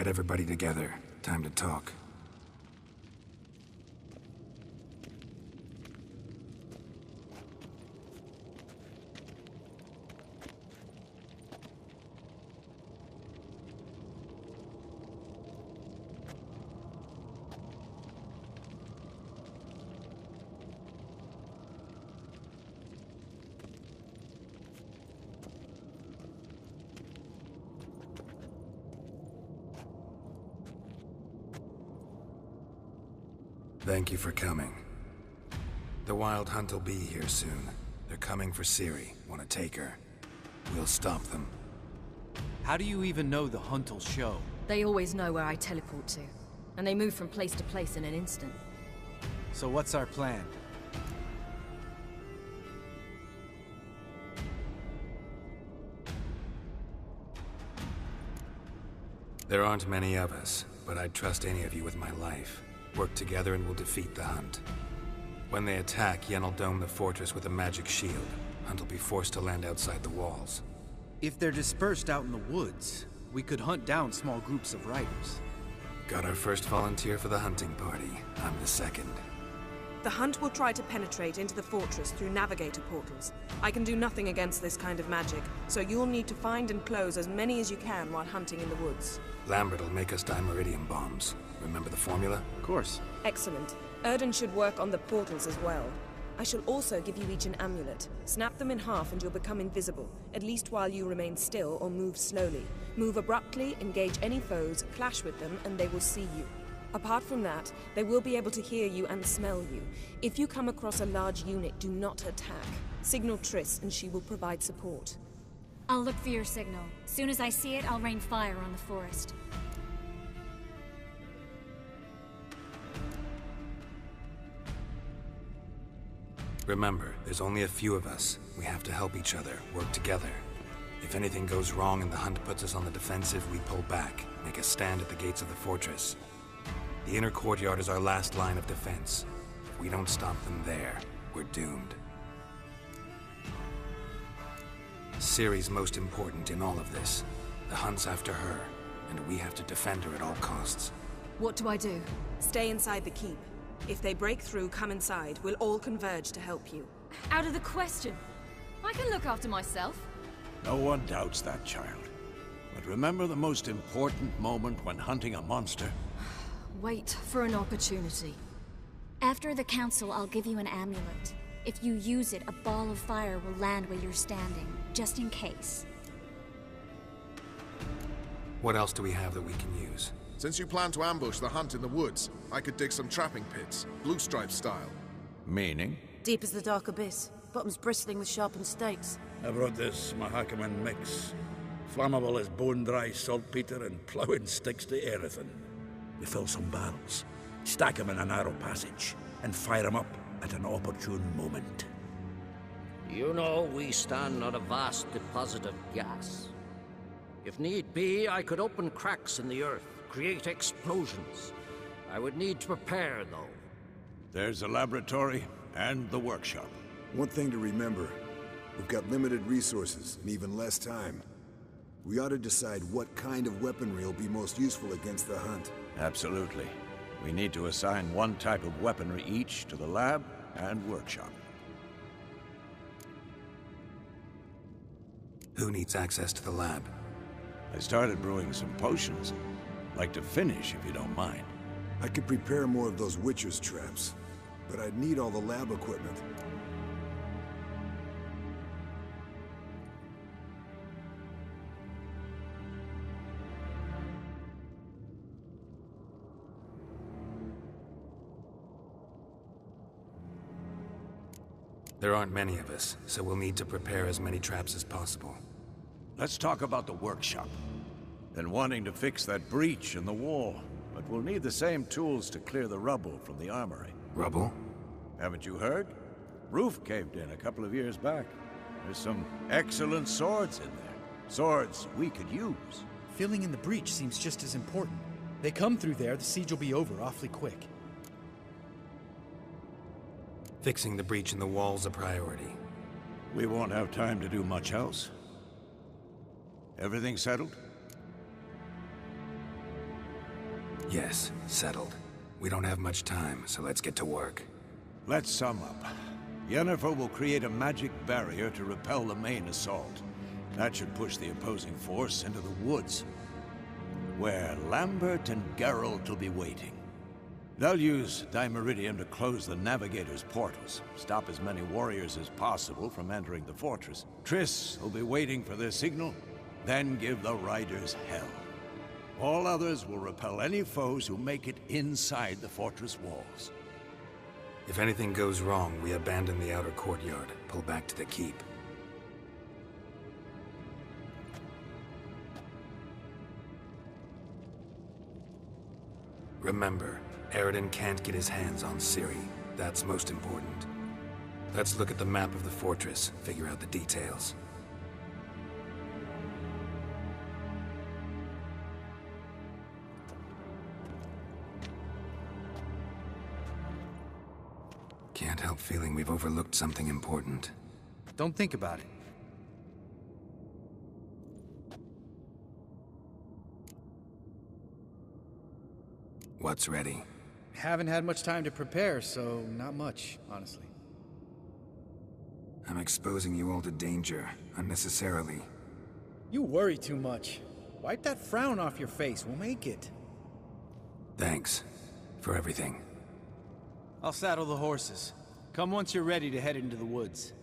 Get everybody together. Time to talk. Thank you for coming. The Wild Hunt will be here soon. They're coming for Ciri. Want to take her? We'll stop them. How do you even know the Hunt'll show? They always know where I teleport to. And they move from place to place in an instant. So what's our plan? There aren't many of us, but I'd trust any of you with my life. Work together and we'll defeat the Hunt. When they attack, Yen'll dome the fortress with a magic shield. Hunt will be forced to land outside the walls. If they're dispersed out in the woods, we could hunt down small groups of riders. Got our first volunteer for the hunting party. I'm the second. The Hunt will try to penetrate into the fortress through navigator portals. I can do nothing against this kind of magic, so you'll need to find and close as many as you can while hunting in the woods. Lambert will make us dimeridium bombs. Remember the formula? Of course. Excellent. Erden should work on the portals as well. I shall also give you each an amulet. Snap them in half and you'll become invisible, at least while you remain still or move slowly. Move abruptly, engage any foes, clash with them, and they will see you. Apart from that, they will be able to hear you and smell you. If you come across a large unit, do not attack. Signal Triss and she will provide support. I'll look for your signal. Soon as I see it, I'll rain fire on the forest. Remember, there's only a few of us. We have to help each other, work together. If anything goes wrong and the Hunt puts us on the defensive, we pull back, make a stand at the gates of the fortress. The inner courtyard is our last line of defense. If we don't stop them there, we're doomed. Ciri's most important in all of this. The Hunt's after her, and we have to defend her at all costs. What do I do? Stay inside the keep. If they break through, come inside. We'll all converge to help you. Out of the question. I can look after myself. No one doubts that, child. But remember the most important moment when hunting a monster? Wait for an opportunity. After the council, I'll give you an amulet. If you use it, a ball of fire will land where you're standing, just in case. What else do we have that we can use? Since you plan to ambush the Hunt in the woods, I could dig some trapping pits, Blue Stripe style. Meaning? Deep as the dark abyss, bottoms bristling with sharpened stakes. I brought this Mahakaman mix. Flammable as bone-dry saltpeter and ploughing sticks to everything. We fill some barrels, stack them in a narrow passage, and fire them up at an opportune moment. You know, we stand on a vast deposit of gas. If need be, I could open cracks in the earth, create explosions. I would need to prepare, though. There's the laboratory and the workshop. One thing to remember, we've got limited resources and even less time. We ought to decide what kind of weaponry will be most useful against the Hunt. Absolutely. We need to assign one type of weaponry each to the lab and workshop. Who needs access to the lab? I started brewing some potions. Like to finish, if you don't mind. I could prepare more of those Witcher's traps, but I'd need all the lab equipment. There aren't many of us, so we'll need to prepare as many traps as possible. Let's talk about the workshop. Been wanting to fix that breach in the wall, but we'll need the same tools to clear the rubble from the armory. Rubble? Haven't you heard? Roof caved in a couple of years back. There's some excellent swords in there. Swords we could use. Filling in the breach seems just as important. They come through there, the siege will be over awfully quick. Fixing the breach in the wall's a priority. We won't have time to do much else. Everything settled? Yes, settled. We don't have much time, so let's get to work. Let's sum up. Yennefer will create a magic barrier to repel the main assault. That should push the opposing force into the woods, where Lambert and Geralt will be waiting. They'll use Dimeridium to close the Navigator's portals, stop as many warriors as possible from entering the fortress. Triss will be waiting for their signal, then give the Riders hell. All others will repel any foes who make it inside the fortress walls. If anything goes wrong, we abandon the outer courtyard, pull back to the keep. Remember, Eredin can't get his hands on Ciri. That's most important. Let's look at the map of the fortress, figure out the details. Can't help feeling we've overlooked something important. Don't think about it. What's ready? Haven't had much time to prepare, so not much, honestly. I'm exposing you all to danger, unnecessarily. You worry too much. Wipe that frown off your face, we'll make it. Thanks for everything. I'll saddle the horses. Come once you're ready to head into the woods.